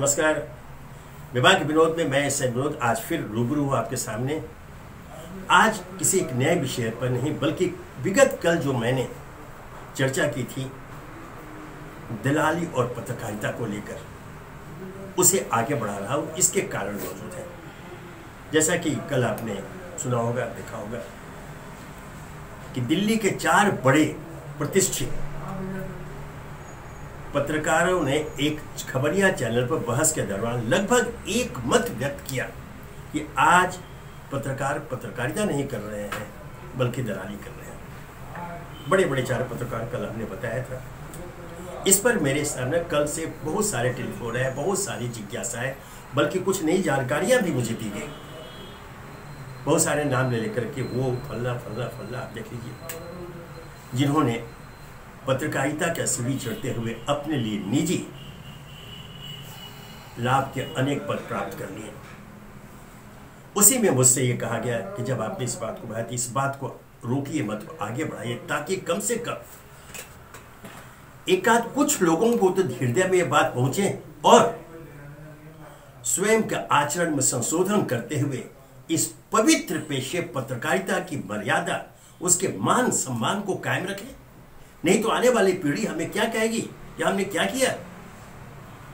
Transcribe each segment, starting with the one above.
नमस्कार। विवाह के विनोद में मैं सह विनोद आज फिर रूबरू हूँ आपके सामने। आज किसी एक नए विषय पर नहीं बल्कि विगत कल जो मैंने चर्चा की थी दलाली और पत्रकारिता को लेकर उसे आगे बढ़ा रहा हूँ। इसके कारण मौजूद है। जैसा कि कल आपने सुना होगा, देखा होगा कि दिल्ली के 4 बड़े प्रतिष्ठित पत्रकारों ने एक खबरिया चैनल पर बहस के दौरान लगभग एक मत व्यक्त किया कि आज पत्रकार पत्रकारिता नहीं कर रहे हैं बल्कि दलाली कर रहे हैं। बड़े बड़े 4 पत्रकार कल हमने बताया था। इस पर मेरे सामने कल से बहुत सारे टेलीफोन है, बहुत सारी जिज्ञासाएं, बल्कि कुछ नई जानकारियां भी मुझे दी गई। बहुत सारे नाम ले लेकर के वो फल्ला फल्ला फल्ला आप देख लीजिए, जिन्होंने पत्रकारिता का सीढ़ी चढ़ते हुए अपने लिए निजी लाभ के अनेक पद प्राप्त कर लिए। उसी में मुझसे ये कहा गया कि जब आपने इस बात को बढ़ाया इस बात को रोकिए मत, आगे बढ़ाइए, ताकि कम से कम एकाध कुछ लोगों को तो हृदय में ये बात पहुंचे और स्वयं के आचरण में संशोधन करते हुए इस पवित्र पेशे पत्रकारिता की मर्यादा, उसके मान सम्मान को कायम रखें। नहीं तो आने वाली पीढ़ी हमें क्या कहेगी कि हमने क्या किया।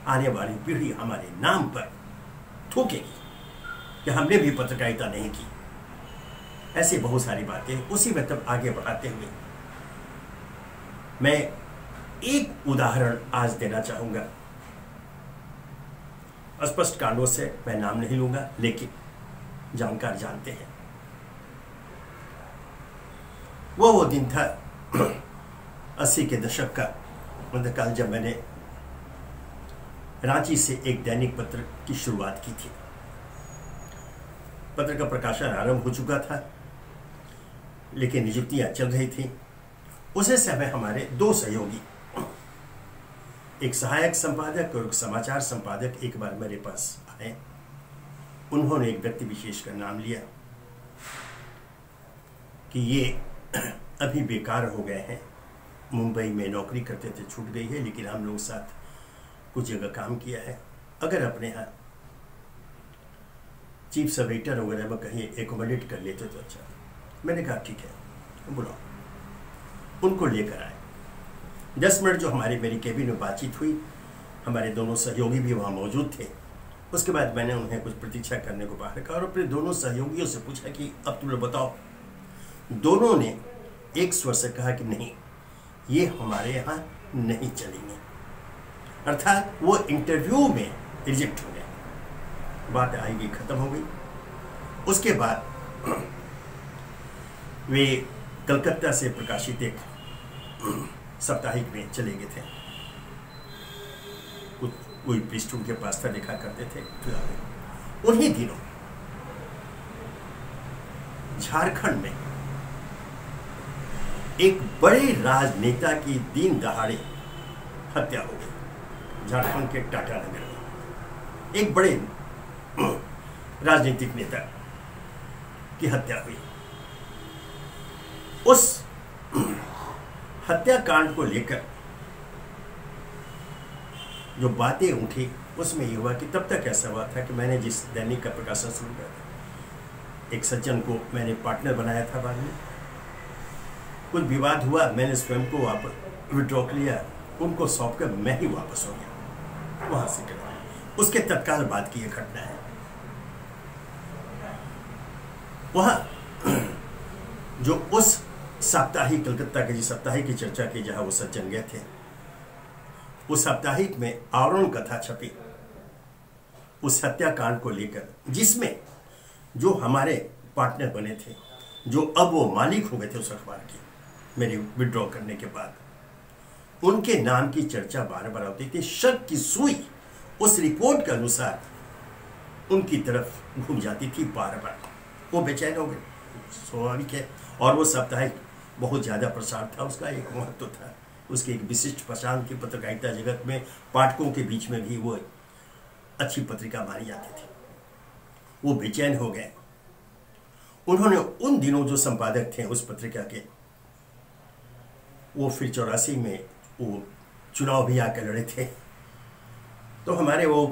आने वाली पीढ़ी हमारे नाम पर थूकेगी कि हमने भी पत्रकारिता नहीं की। ऐसी बहुत सारी बातें उसी में तब आगे बढ़ाते हुए मैं एक उदाहरण आज देना चाहूंगा। स्पष्ट कारणों से मैं नाम नहीं लूंगा, लेकिन जानकार जानते हैं। वो दिन था 80 के दशक का मध्यकाल, जब मैंने रांची से एक दैनिक पत्र की शुरुआत की थी। पत्र का प्रकाशन आरंभ हो चुका था, लेकिन नियुक्तियां चल रही थी। उसे समय हमारे 2 सहयोगी, एक सहायक संपादक और एक समाचार संपादक, एक बार मेरे पास आए। उन्होंने एक व्यक्ति विशेष का नाम लिया कि ये अभी बेकार हो गए हैं, मुंबई में नौकरी करते थे, छूट गई है, लेकिन हम लोग साथ कुछ जगह काम किया है। अगर अपने यहाँ चीफ सब एडिटर वगैरह में कहीं एकोमोडेट कर लेते तो अच्छा। मैंने कहा ठीक है, बुलाओ। उनको लेकर आए। 10 मिनट जो मेरी केबिन में बातचीत हुई, हमारे दोनों सहयोगी भी वहाँ मौजूद थे। उसके बाद मैंने उन्हें कुछ प्रतीक्षा करने को बाहर कहा और अपने दोनों सहयोगियों से पूछा कि अब तुम लोग बताओ। दोनों ने एक स्वर से कहा कि नहीं, ये हमारे यहाँ नहीं चलेंगे। अर्थात वो इंटरव्यू में रिजेक्ट हो गए। बात आएगी खत्म हो गई। उसके बाद वे कलकत्ता से प्रकाशित एक साप्ताहिक में चले गए थे। कोई पृष्ठ उनके पास था, देखा करते थे। उन्हीं दिनों झारखंड में एक बड़े राजनेता की दिन दहाड़े हत्या हो गई। झारखंड के टाटा नगर में एक बड़े राजनीतिक नेता की हत्या हुई। उस हत्याकांड को लेकर जो बातें उठी, उसमें यह हुआ कि तब तक ऐसा हुआ था कि मैंने जिस दैनिक का प्रकाशन शुरू किया था, एक सज्जन को मैंने पार्टनर बनाया था। बाद में कुछ विवाद हुआ, मैंने स्वयं को वापस विड्रॉ लिया, उनको सौंप कर मैं ही वापस हो गया वहां से। उसके तत्काल बाद की यह घटना है। वहां जो उस साप्ताहिक, कलकत्ता के जिस साप्ताहिक की चर्चा की जहां वो सज्जन गए थे, उस साप्ताहिक में आवरण कथा छपी उस हत्याकांड को लेकर, जिसमें जो हमारे पार्टनर बने थे, जो अब वो मालिक हो गए थे उस अखबार के, मेरी विड्रॉ करने के बाद, उनके नाम की चर्चा बार बार होती थी। शक की सुई उस रिपोर्ट के अनुसार उनकी तरफ घूम जाती थी बार बार। वो बेचैन हो गए, स्वाभाविक है। और वो साप्ताहिक बहुत ज़्यादा प्रसार था, उसका एक महत्व था, उसकी एक विशिष्ट पहचान थी। पत्रकारिता जगत में पाठकों के बीच में भी वो अच्छी पत्रिका मानी जाती थी। वो बेचैन हो गए। उन्होंने उन दिनों जो संपादक थे उस पत्रिका के, वो फिर 84 में वो चुनाव भी आकर लड़े थे। तो हमारे वो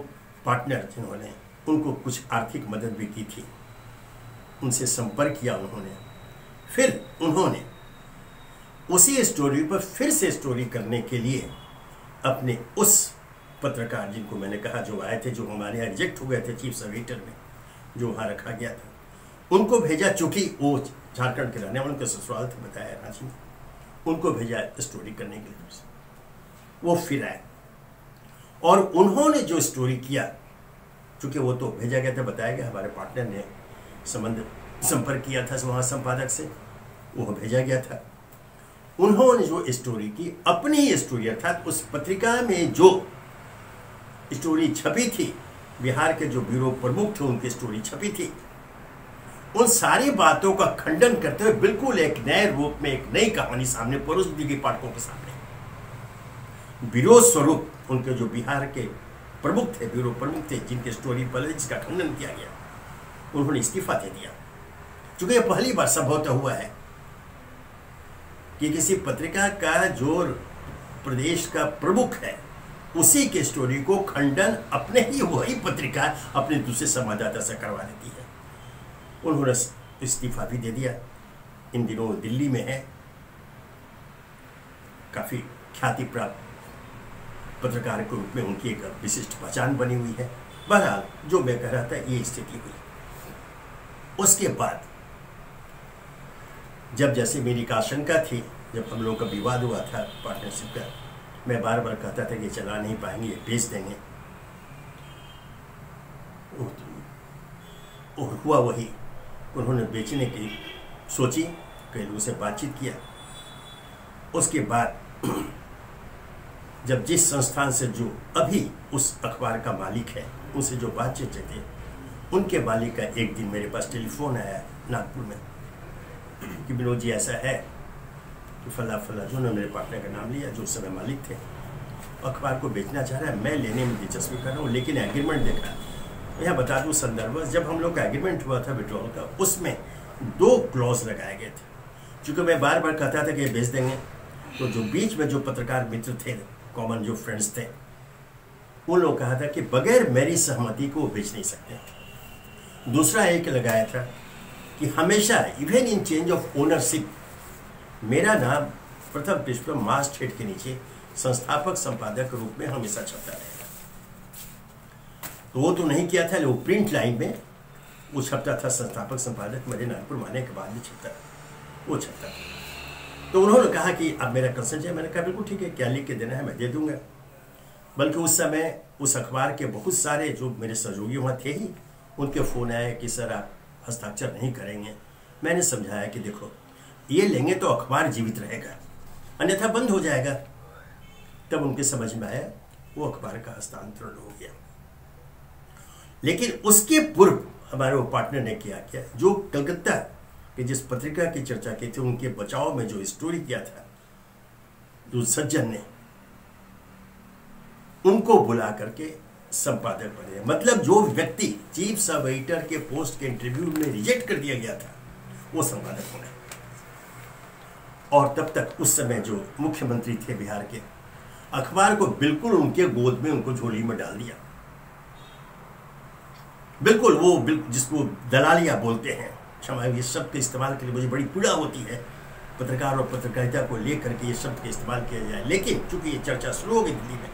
पार्टनर जिन्होंने उनको कुछ आर्थिक मदद भी की थी, उनसे संपर्क किया उन्होंने। फिर उन्होंने उसी स्टोरी पर फिर से स्टोरी करने के लिए अपने उस पत्रकार जिनको मैंने कहा जो आए थे, जो हमारे यहाँ रिजेक्ट हो गए थे चीफ सर्वेटर में, जो वहाँ रखा गया था, उनको भेजा। चूंकि वो झारखंड के रहने वालों के ससुराल थे, बताया रांची में, उनको भेजा स्टोरी करने के लिए। वो फिर आए और उन्होंने जो स्टोरी किया, चूंकि वो तो भेजा गया था, बताया गया, हमारे पार्टनर ने संपर्क किया था वहाँ संपादक से, वो भेजा गया था। उन्होंने जो स्टोरी की, अपनी ही स्टोरी, अर्थात उस पत्रिका में जो स्टोरी छपी थी, बिहार के जो ब्यूरो प्रमुख थे उनकी स्टोरी छपी थी, उन सारी बातों का खंडन करते हुए बिल्कुल एक नए रूप में एक नई कहानी सामने परोस दी गई पाठकों के सामने। विरोध स्वरूप उनके जो बिहार के प्रमुख थे, ब्यूरो प्रमुख थे, जिनके स्टोरी पर जिसका खंडन किया गया, उन्होंने इस्तीफा दे दिया। चूंकि यह पहली बार संभवतः हुआ है कि किसी पत्रिका का जो प्रदेश का प्रमुख है, उसी के स्टोरी को खंडन अपने ही वही पत्रिका अपने दूसरे संवाददाता से करवा देती है। उन्होंने इस्तीफा भी दे दिया। इन दिनों दिल्ली में है, काफी ख्याति प्राप्त पत्रकार के रूप में उनकी एक विशिष्ट पहचान बनी हुई है। बहरहाल जो मैं कह रहा था, ये स्थिति हुई। उसके बाद जब जैसे मेरी एक आशंका थी, जब हम लोगों का विवाद हुआ था पार्टनरशिप का, मैं बार बार कहता था कि चला नहीं पाएंगे, बेच देंगे, और हुआ वही। उन्होंने बेचने की सोची, कई लोगों से बातचीत किया। उसके बाद जब जिस संस्थान से जो अभी उस अखबार का मालिक है, उनसे जो बातचीत थे, उनके मालिक का एक दिन मेरे पास टेलीफोन आया नागपुर में कि विनोद जी ऐसा है कि फला फला, जो ने मेरे पार्टनर का नाम लिया, जो उस समय मालिक थे, अखबार को बेचना चाह रहा है। मैं लेने में दिलचस्पी कर रहा हूँ, लेकिन एग्रीमेंट देखा। यहाँ बता दूँ संदर्भ, जब हम लोग का एग्रीमेंट हुआ था विड्रॉल का, उसमें 2 क्लॉज लगाए गए थे। क्योंकि मैं बार बार कहता था कि बेच देंगे, तो जो बीच में जो पत्रकार मित्र थे, कॉमन जो फ्रेंड्स थे, उन लोग कहा था कि बगैर मेरी सहमति को बेच नहीं सकते। दूसरा एक लगाया था कि हमेशा, even in change of ownership, मेरा नाम प्रथम पृष्ठ पर मास्ट हेड के नीचे संस्थापक संपादक के रूप में हमेशा छपता रहेगा। तो वो तो नहीं किया था, वो प्रिंट लाइन में वो छपता था, संस्थापक संपादक मेरे नागपुर माने के बाद भी छपता, वो छपता था। तो उन्होंने कहा कि अब मेरा कंसेंट है। मैंने कहा बिल्कुल ठीक है, क्या लिख के देना है मैं दे दूंगा। बल्कि उस समय उस अखबार के बहुत सारे जो मेरे सहयोगी वहाँ थे ही, उनके फ़ोन आए कि सर आप हस्ताक्षर नहीं करेंगे। मैंने समझाया कि देखो, ये लेंगे तो अखबार जीवित रहेगा, अन्यथा बंद हो जाएगा। तब उनके समझ में आया, वो अखबार का हस्तांतरण हो गया। लेकिन उसके पूर्व हमारे वो पार्टनर ने क्या किया, जो कलकत्ता की जिस पत्रिका की चर्चा की थी, उनके बचाव में जो स्टोरी किया था, जो सज्जन ने, उनको बुला करके संपादक बने। मतलब जो व्यक्ति चीफ सब एडिटर के पोस्ट के इंटरव्यू में रिजेक्ट कर दिया गया था, वो संपादक बने। और तब तक उस समय जो मुख्यमंत्री थे बिहार के, अखबार को बिल्कुल उनके गोद में, उनको झोली में डाल दिया। बिल्कुल वो जिसको दलालिया बोलते हैं, क्षमा, ये शब्द के इस्तेमाल के लिए मुझे बड़ी पीड़ा होती है, पत्रकार और पत्रकारिता को लेकर के ये शब्द का इस्तेमाल किया जाए। लेकिन चूंकि ये चर्चा शुरू होगी दिल्ली में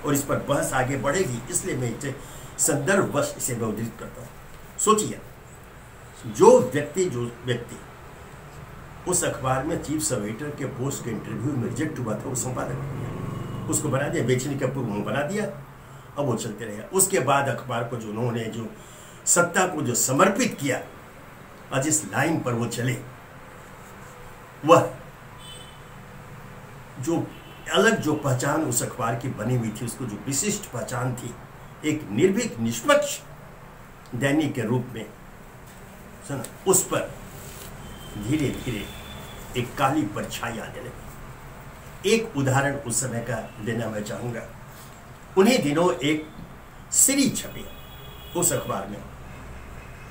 और इस पर बहस आगे बढ़ेगी, इसलिए मैं इसे संदर्भवश इसे मैं उद्धृत करता हूँ। सोचिए, जो व्यक्ति उस अखबार में चीफ सब एडिटर के पोस्ट के इंटरव्यू में रिजेक्ट हुआ था, वो संपादक, उसको बना दिया, बेचने के पूर्व बना दिया, अब वो चलते रहे। उसके बाद अखबार को जो उन्होंने जो सत्ता को जो समर्पित किया, और जिस लाइन पर वो चले, वह जो अलग जो पहचान उस अखबार की बनी हुई थी, उसको जो विशिष्ट पहचान थी, एक निर्भीक निष्पक्ष दैनिक के रूप में, उस पर धीरे धीरे एक काली परछाई आने लगी। एक उदाहरण उस समय का देना मैं चाहूंगा। उन्हीं दिनों एक सीरीज छपी उस अखबार में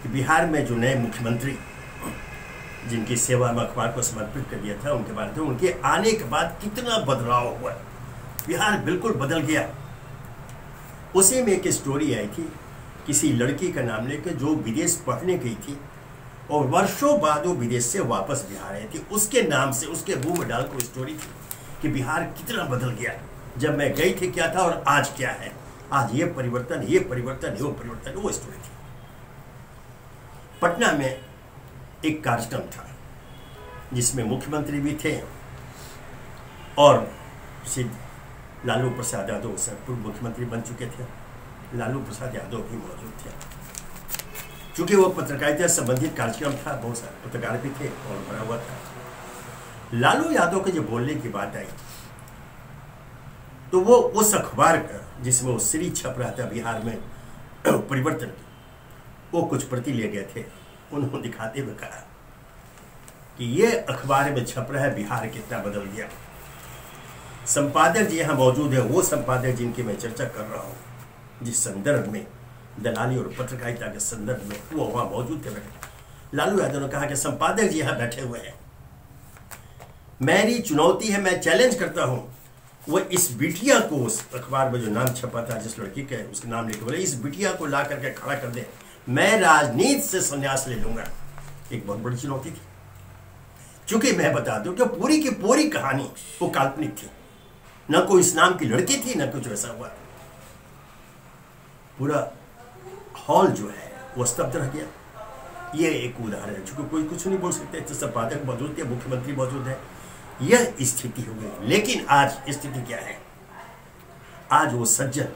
कि बिहार में जो नए मुख्यमंत्री, जिनकी सेवा में अखबार को समर्पित कर दिया था, उनके बारे में, उनके आने के बाद कितना बदलाव हुआ, बिहार बिल्कुल बदल गया। उसी में एक स्टोरी आई थी, किसी लड़की का नाम लेकर जो विदेश पढ़ने गई थी और वर्षों बाद वो विदेश से वापस बिहार आई थी। उसके नाम से उसके मुंह में डाल कर स्टोरी थी कि बिहार कितना बदल गया, जब मैं गई थी क्या था और आज क्या है, आज ये परिवर्तन, ये परिवर्तन, वो परिवर्तन, वो स्टोरी थी। पटना में एक कार्यक्रम था जिसमें मुख्यमंत्री भी थे और सिद्ध लालू प्रसाद यादव पूर्व मुख्यमंत्री बन चुके थे, लालू प्रसाद यादव भी मौजूद थे। चूंकि वो पत्रकारिता संबंधित कार्यक्रम था, बहुत सारे पत्रकार भी थे और भरा हुआ था। लालू यादव के जो बोलने की बात आई तो वो उस अखबार का जिसमें वो श्री छप रहा था बिहार में परिवर्तन की, वो कुछ प्रति ले गए थे। उन्होंने दिखाते हुए कहा कि ये अखबार में छप रहा है बिहार कितना बदल गया। संपादक जी यहाँ मौजूद है, वो संपादक जिनकी मैं चर्चा कर रहा हूँ, जिस संदर्भ में दलाली और पत्रकारिता के संदर्भ में वो वहाँ मौजूद थे बैठे। लालू यादव ने कहा कि संपादक जी यहाँ बैठे हुए हैं, मेरी चुनौती है, मैं चैलेंज करता हूँ वो इस बिटिया को, उस अखबार में जो नाम छपा था जिस लड़की के, उसके नाम लिखे बोले इस बिटिया को ला करके खड़ा कर दे, मैं राजनीति से संन्यास ले लूंगा। एक बहुत बड़ी चुनौती थी। चूंकि मैं बता दूं कि पूरी की पूरी कहानी वो काल्पनिक थी, न कोई इस नाम की लड़की थी, न कुछ वैसा हुआ। पूरा हॉल जो है वो स्तब्ध रह गया। ये एक उदाहरण है, चूंकि कोई कुछ नहीं बोल सकते, तो संपादक मौजूद थे, मुख्यमंत्री मौजूद है, यह स्थिति हो गई। लेकिन आज स्थिति क्या है? आज वो सज्जन,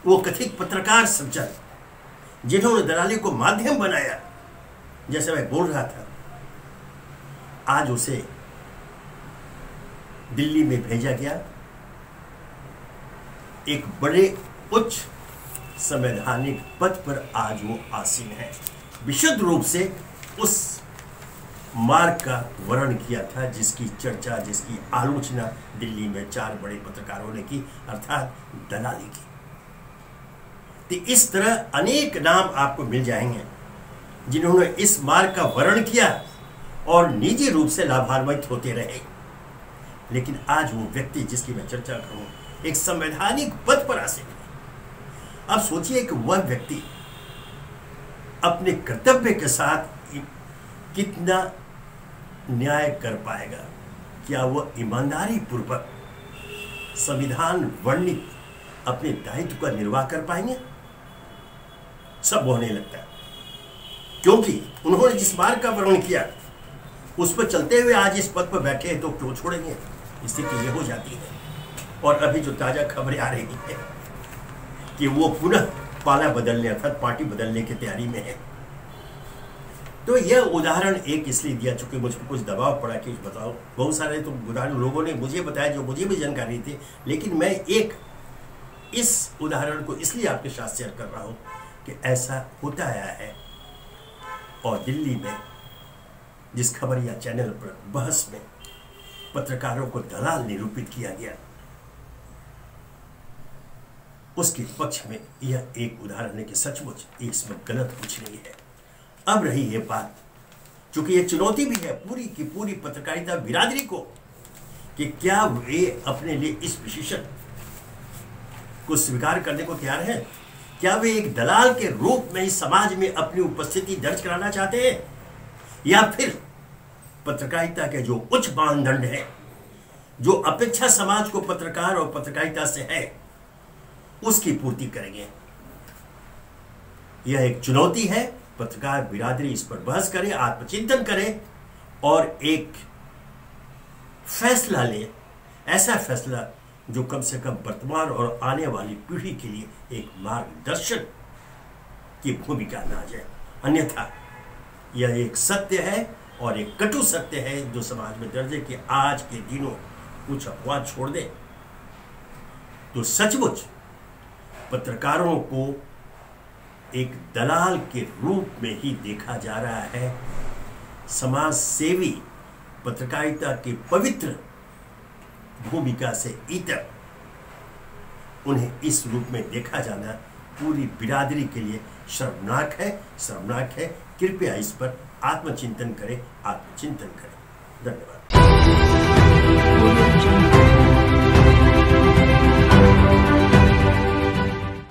वो कथित पत्रकार सज्जन जिन्होंने दलाली को माध्यम बनाया, जैसे मैं बोल रहा था, आज उसे दिल्ली में भेजा गया। एक बड़े उच्च संवैधानिक पद पर आज वो आसीन है। विशुद्ध रूप से उस मार्ग का वर्णन किया था जिसकी चर्चा, जिसकी आलोचना दिल्ली में 4 बड़े पत्रकारों ने की, अर्थात दलाली की। तो इस तरह अनेक नाम आपको मिल जाएंगे जिन्होंने इस मार्ग का वर्णन किया और निजी रूप से लाभान्वित होते रहे। लेकिन आज वो व्यक्ति जिसकी मैं चर्चा करूं एक संवैधानिक पद पर आसीन है। अब सोचिए कि वह व्यक्ति अपने कर्तव्य के साथ कितना न्याय कर पाएगा। क्या वह ईमानदारी पूर्वक संविधान वर्णित अपने दायित्व का निर्वाह कर पाएंगे? सब होने लगता है, क्योंकि उन्होंने जिस मार्ग का वर्णन किया उस पर चलते हुए आज इस पद पर बैठे हैं, तो क्यों छोड़ेंगे? स्थिति ये हो जाती है। और अभी जो ताजा खबरें आ रही है कि वो पुनः पाला बदलने अर्थात पार्टी बदलने की तैयारी में है। तो यह उदाहरण एक इसलिए दिया चूंकि मुझ पर कुछ दबाव पड़ा कि बताओ, बहुत सारे तो उदाहरण लोगों ने मुझे बताया जो मुझे भी जानकारी थी, लेकिन मैं एक इस उदाहरण को इसलिए आपके साथ शेयर कर रहा हूं कि ऐसा होता आया है। और दिल्ली में जिस खबर या चैनल पर बहस में पत्रकारों को दलाल निरूपित किया गया, उसके पक्ष में यह एक उदाहरण है कि सचमुच इसमें गलत कुछ नहीं है। अब रही ये बात, चूंकि ये चुनौती भी है पूरी की पूरी पत्रकारिता बिरादरी को कि क्या वे अपने लिए इस विशेषण को स्वीकार करने को तैयार हैं? क्या वे एक दलाल के रूप में इस समाज में अपनी उपस्थिति दर्ज कराना चाहते हैं, या फिर पत्रकारिता के जो उच्च मानदंड है, जो अपेक्षा समाज को पत्रकार और पत्रकारिता से है, उसकी पूर्ति करेंगे? यह एक चुनौती है। पत्रकार बिरादरी इस पर बहस करे, आत्मचिंतन करे और एक फैसला ले, ऐसा फैसला जो कम से कम वर्तमान और आने वाली पीढ़ी के लिए एक मार्गदर्शन की भूमिका न आ जाए। अन्यथा यह एक सत्य है और एक कटु सत्य है जो समाज में दर्ज है कि आज के दिनों कुछ अपवाद छोड़ दे तो सचमुच पत्रकारों को एक दलाल के रूप में ही देखा जा रहा है। समाज सेवी पत्रकारिता की पवित्र भूमिका से इतर उन्हें इस रूप में देखा जाना पूरी बिरादरी के लिए शर्मनाक है। कृपया इस पर आत्मचिंतन करें। धन्यवाद।